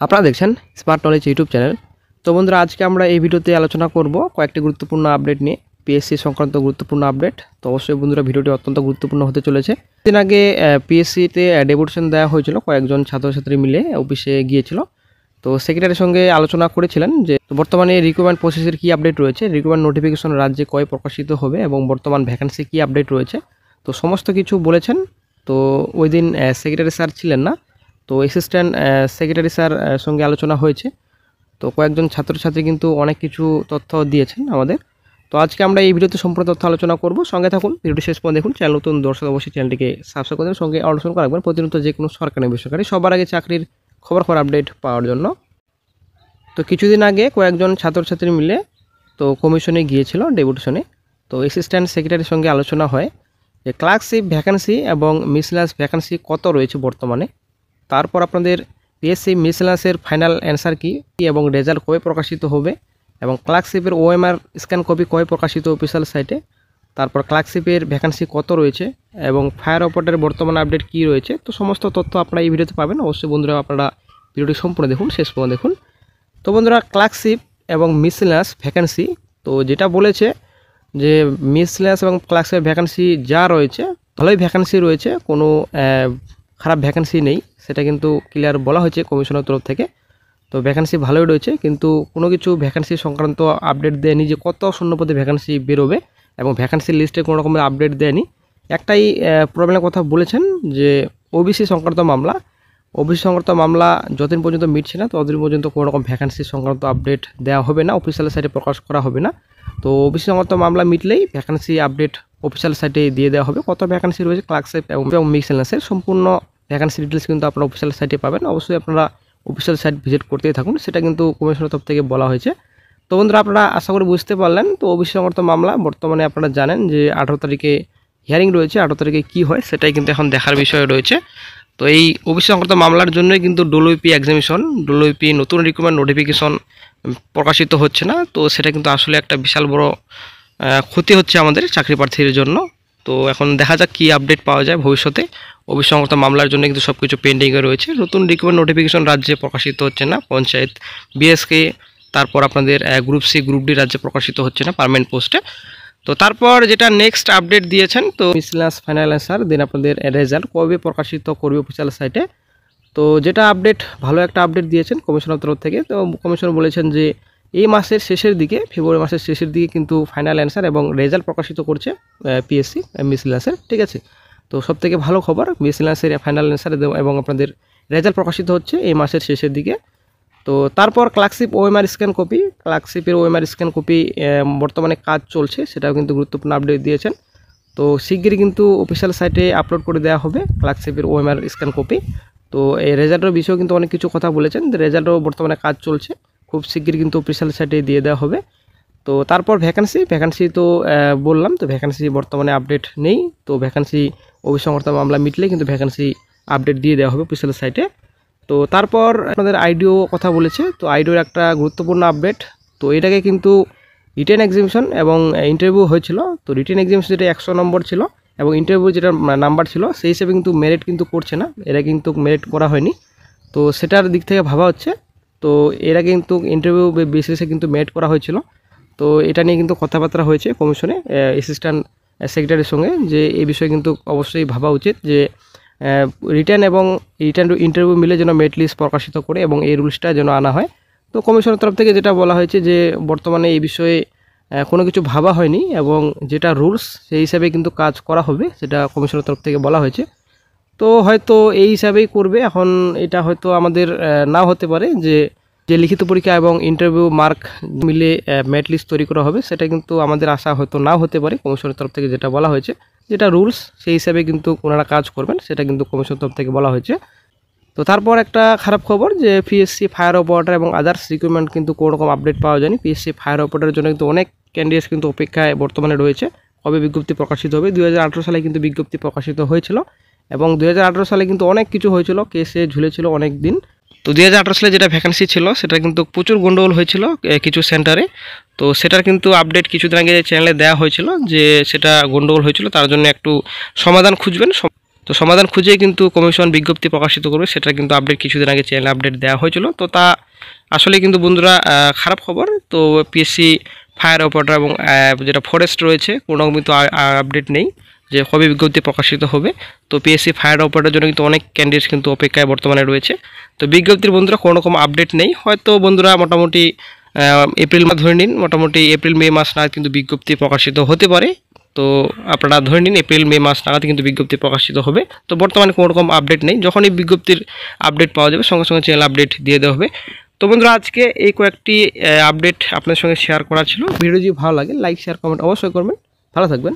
আপনারা দেখছেন smart knowledge YouTube channel. তো বন্ধুরা, আজকে আমরা এই ভিডিওতে আলোচনা করব কয়েকটি গুরুত্বপূর্ণ আপডেট নিয়ে, পিএসসি সংক্রান্ত গুরুত্বপূর্ণ আপডেট। তো অবশ্যই বন্ধুরা, ভিডিওটি অত্যন্ত গুরুত্বপূর্ণ হতে চলেছে। দিন আগে পিএসসিতে ডেপুটেশন দেওয়া হয়েছিল, কয়েকজন ছাত্রছাত্রী মিলে অফিসে গিয়েছিল। তো সেক্রেটারির সঙ্গে আলোচনা করেছিলেন যে বর্তমানে রিক্রুটমেন্ট প্রসেসের কী আপডেট রয়েছে, রিক্রুটমেন্ট নোটিফিকেশন রাজ্যে কবে প্রকাশিত হবে এবং বর্তমান ভ্যাকেন্সি কী আপডেট রয়েছে। তো সমস্ত কিছু বলেছেন। তো ওই দিন সেক্রেটারি স্যার ছিলেন না, তো অ্যাসিস্ট্যান্ট সেক্রেটারি স্যার সঙ্গে আলোচনা হয়েছে। তো কয়েকজন ছাত্রছাত্রী কিন্তু অনেক কিছু তথ্য দিয়েছেন আমাদের। তো আজকে আমরা এই ভিডিওতে সম্পূর্ণ তথ্য আলোচনা করব। সঙ্গে থাকুন, ভিডিওটি শেষ পর্যন্ত দেখুন। চ্যানেল নতুন দর্শক অবশ্যই চ্যানেলটিকে সাবস্ক্রাইব করে দেবেন, সঙ্গে অনুসরণ করে রাখবেন প্রতিনিয়ত যে কোনো সরকারি বেসরকারি সবার আগে চাকরির খবর আপডেট পাওয়ার জন্য। তো কিছুদিন আগে কয়েকজন ছাত্রছাত্রী মিলে তো কমিশনে গিয়েছিল ডেপুটেশনে। তো অ্যাসিস্ট্যান্ট সেক্রেটারির সঙ্গে আলোচনা হয় যে ক্লার্কশিপ ভ্যাকেন্সি এবং মিসেলাস ভ্যাকেন্সি কত রয়েছে বর্তমানে। তারপর আপনাদের পিএসসি মিসেলাসের ফাইনাল অ্যান্সার কী এবং রেজাল্ট কবে প্রকাশিত হবে, এবং ক্লার্কশিপের ওএমআর স্ক্যান কপি কবে প্রকাশিত অফিসিয়াল সাইটে। তারপর ক্লার্কশিপের ভ্যাকেন্সি কত রয়েছে এবং ফায়ার অপারেটরের বর্তমান আপডেট কী রয়েছে। তো সমস্ত তথ্য আপনারা এই ভিডিওতে পাবেন। অবশ্যই বন্ধুরা, আপনারা ভিডিওটি সম্পূর্ণ দেখুন, শেষ পর্যন্ত দেখুন। তো বন্ধুরা, ক্লার্কশিপ এবং মিসেলাস ভ্যাকেন্সি তো যেটা বলেছে যে মিসেলাস এবং ক্লার্কশিপের ভ্যাকেন্সি যা রয়েছে ভালোই ভ্যাকেন্সি রয়েছে, কোনো খারাপ ভ্যাকেন্সি নেই, সেটা কিন্তু ক্লিয়ার বলা হয়েছে কমিশনের তরফ থেকে। তো ভ্যাকেন্সি ভালোই রয়েছে, কিন্তু কোনো কিছু ভ্যাকেন্সি সংক্রান্ত আপডেট দেয়নি যে কত শূন্যপদে ভ্যাকেন্সি বেরোবে, এবং ভ্যাকেন্সি লিস্টে কোনো রকমের আপডেট দেয়নি। একটাই প্রবলেমের কথা বলেছেন যে ওবিসি সংক্রান্ত মামলা যতদিন পর্যন্ত মিটছে না ততদিন পর্যন্ত কোনো রকম ভ্যাকেন্সি সংক্রান্ত আপডেট দেওয়া হবে না, অফিসিয়াল সাইটে প্রকাশ করা হবে না। তো ওবিসি সংক্রান্ত মামলা মিটলেই ভ্যাকেন্সি আপডেট অফিসিয়াল সাইটে দিয়ে দেওয়া হবে। কত ভ্যাকেন্সি রয়েছে ক্লার্কশিপ এবং মিসেলাসের সম্পূর্ণ ভ্যাকেন্সি ডিটেলস কিন্তু আপনারা অফিসিয়াল সাইটে পাবেন। অবশ্যই আপনারা অফিসিয়াল সাইট ভিজিট করতেই থাকুন, সেটা কিন্তু কমিশনের তরফ থেকে বলা হয়েছে। তো বন্ধুরা, আপনারা আশা করি বুঝতে পারলেন। তো ওবিসি সংক্রান্ত মামলা বর্তমানে আপনারা জানেন যে 18 তারিখে হিয়ারিং রয়েছে, 18 তারিখে কী হয় সেটাই কিন্তু এখন দেখার বিষয় রয়েছে। তো এই ওবিসি সংক্রান্ত মামলার জন্যই কিন্তু ডব্লিউপি এক্সামিনেশন, ডব্লিউপি নতুন রিক্রুটমেন্ট নোটিফিকেশন প্রকাশিত হচ্ছে না। তো সেটা কিন্তু আসলে একটা বিশাল বড় ক্ষতি হচ্ছে আমাদের চাকরি প্রার্থীদের জন্য। তো এখন দেখা যাক কী আপডেট পাওয়া যায় ভবিষ্যতে। ওবিসি সংক্রান্ত মামলার জন্য কিন্তু সব কিছু পেন্ডিংয়ে রয়েছে। নতুন রিক্রুটমেন্ট নোটিফিকেশন রাজ্যে প্রকাশিত হচ্ছে না, পঞ্চায়েত, বিএসকে, তারপর আপনাদের গ্রুপ সি, গ্রুপ ডি রাজ্যে প্রকাশিত হচ্ছে না পার্মানেন্ট পোস্টে। তো তারপর যেটা নেক্সট আপডেট দিয়েছেন, তো মিসেলাস ফাইনাল অ্যান্সার দেন আপনাদের রেজাল্ট কবে প্রকাশিত করবে অফিসিয়াল সাইটে। তো যেটা আপডেট, ভালো একটা আপডেট দিয়েছেন কমিশনের তরফ থেকে। তো কমিশন বলেছেন যে এই মাসের শেষের দিকে, ফেব্রুয়ারি মাসের শেষের দিকে কিন্তু ফাইনাল অ্যান্সার এবং রেজাল্ট প্রকাশিত করছে পিএসসি মিসেলাসের, ঠিক আছে। তো সবথেকে ভালো খবর, মিসেলাসের ফাইনাল অ্যান্সার এবং আপনাদের রেজাল্ট প্রকাশিত হচ্ছে এই মাসের শেষের দিকে। তো তারপর ক্লার্কশিপ ওএমআর স্ক্যান কপি, ক্লার্কশিপের ওএমআর স্ক্যান কপি বর্তমানে কাজ চলছে, সেটাও কিন্তু গুরুত্বপূর্ণ আপডেট দিয়েছেন। তো শিগগিরই কিন্তু অফিসিয়াল সাইটে আপলোড করে দেওয়া হবে ক্লার্কশিপের ওএমআর স্ক্যান কপি। তো এই রেজাল্টের বিষয়েও কিন্তু অনেক কিছু কথা বলেছেন, রেজাল্টও বর্তমানে কাজ চলছে, খুব শিগগিরই কিন্তু অফিসিয়াল সাইটে দিয়ে দেওয়া হবে। তো তারপর ভ্যাকেন্সি তো বললাম, তো ভ্যাকেন্সি বর্তমানে আপডেট নেই। তো ভ্যাকেন্সি ওবিসি সংক্রান্ত মামলা মিটলে কিন্তু ভ্যাকেন্সি আপডেট দিয়ে দেওয়া হবে অফিসিয়াল সাইটে। তো তারপর আপনাদের আইডিও কথা বলেছে, তো আইডিওর একটা গুরুত্বপূর্ণ আপডেট। তো এটাকে কিন্তু রিটেন এক্সামিনেশন এবং ইন্টারভিউ হয়েছিল। তো রিটেন এক্সামিনেশন যেটা 100 নম্বর ছিল এবং ইন্টারভিউ যেটা নাম্বার ছিল সেই হিসেবে কিন্তু মেরিট কিন্তু করছে না, এরা কিন্তু মেরিট করা হয়নি। তো সেটার দিক থেকে ভাবা হচ্ছে। তো এরা কিন্তু ইন্টারভিউ বেসিসে কিন্তু মেরিট করা হয়েছিল। তো এটা নিয়ে কিন্তু কথাবার্তা হয়েছে কমিশনে অ্যাসিস্ট্যান্ট সেক্রেটারির সঙ্গে, যে এই বিষয়ে কিন্তু অবশ্যই ভাবা উচিত যে রিটার্ন এবং ইন্টারভিউ মিলে যেন মেরিট লিস্ট প্রকাশিত করে এবং এই রুলসটা যেন আনা হয়। তো কমিশনের তরফ থেকে যেটা বলা হয়েছে যে বর্তমানে এই বিষয়ে কোনো কিছু ভাবা হয়নি এবং যেটা রুলস সেই হিসাবে কিন্তু কাজ করা হবে, সেটা কমিশনের তরফ থেকে বলা হয়েছে। তো হয়তো এই হিসাবেই করবে। এখন এটা হয়তো আমাদের নাও হতে পারে যে লিখিত পরীক্ষা এবং ইন্টারভিউ মার্ক মিলে মেরিট লিস্ট তৈরি করা হবে, সেটা কিন্তু আমাদের আশা হয়তো নাও হতে পারে। কমিশনের তরফ থেকে যেটা বলা হয়েছে, যেটা রুলস সেই হিসাবে কিন্তু ওনারা কাজ করবেন, সেটা কিন্তু কমিশনের তরফ থেকে বলা হয়েছে। তো তারপর একটা খারাপ খবর যে পিএসসি ফায়ার অপারেটর এবং আদার্স রিক্রুটমেন্ট কিন্তু কোনো রকম আপডেট পাওয়া যায়নি। পিএসসি ফায়ার অপারেটরের জন্য কিন্তু অনেক ক্যান্ডিডেটস কিন্তু অপেক্ষায় বর্তমানে রয়েছে, কবে বিজ্ঞপ্তি প্রকাশিত হবে। 2018 সালে কিন্তু বিজ্ঞপ্তি প্রকাশিত হয়েছিল এবং 2018 সালে কিন্তু অনেক কিছু হয়েছিল, কেসে ঝুলেছিল অনেক দিন। তো 2018 সালে যেটা ভ্যাকেন্সি ছিল সেটা কিন্তু প্রচুর গন্ডগোল হয়েছিল কিছু সেন্টারে। তো সেটার কিন্তু আপডেট কিছুদিন আগে চ্যানেলে দেওয়া হয়েছিল যে সেটা গন্ডগোল হয়েছিল, তার জন্য একটু সমাধান খুঁজবেন। তো সমাধান খুঁজে কিন্তু কমিশন বিজ্ঞপ্তি প্রকাশিত করবে, সেটা কিন্তু আপডেট কিছুদিন আগে চ্যানেলে আপডেট দেওয়া হয়েছিল। তো তা আসলে কিন্তু বন্ধুরা খারাপ খবর। তো পিএসসি ফায়ার অপারেটর এবং যেটা ফরেস্ট রয়েছে কোনো কিন্তু আপডেট নেই যে কবে বিজ্ঞপ্তি প্রকাশিত হবে। তো পিএসসি ফায়ার অপারেটরের জন্য কিন্তু অনেক ক্যান্ডিডেট কিন্তু অপেক্ষায় বর্তমানে রয়েছে। তো বিজ্ঞপ্তির বন্ধুরা কোনো রকম আপডেট নেই, হয়তো বন্ধুরা মোটামুটি এপ্রিল মাস ধরে নিন, মোটামুটি এপ্রিল মে মাস নাগাদ কিন্তু বিজ্ঞপ্তি প্রকাশিত হতে পারে। তো আপনারা ধরে নিন এপ্রিল মে মাস নাগাদ কিন্তু বিজ্ঞপ্তি প্রকাশিত হবে। তো বর্তমানে কোনো রকম আপডেট নেই, যখনই বিজ্ঞপ্তির আপডেট পাওয়া যাবে সঙ্গে সঙ্গে চ্যানেল আপডেট দিয়ে দেওয়া হবে। তো বন্ধুরা আজকে এই কয়েকটি আপডেট আপনাদের সঙ্গে শেয়ার করা ছিল। ভিডিও যদি ভালো লাগে লাইক শেয়ার কমেন্ট অবশ্যই করবেন। ভালো থাকবেন।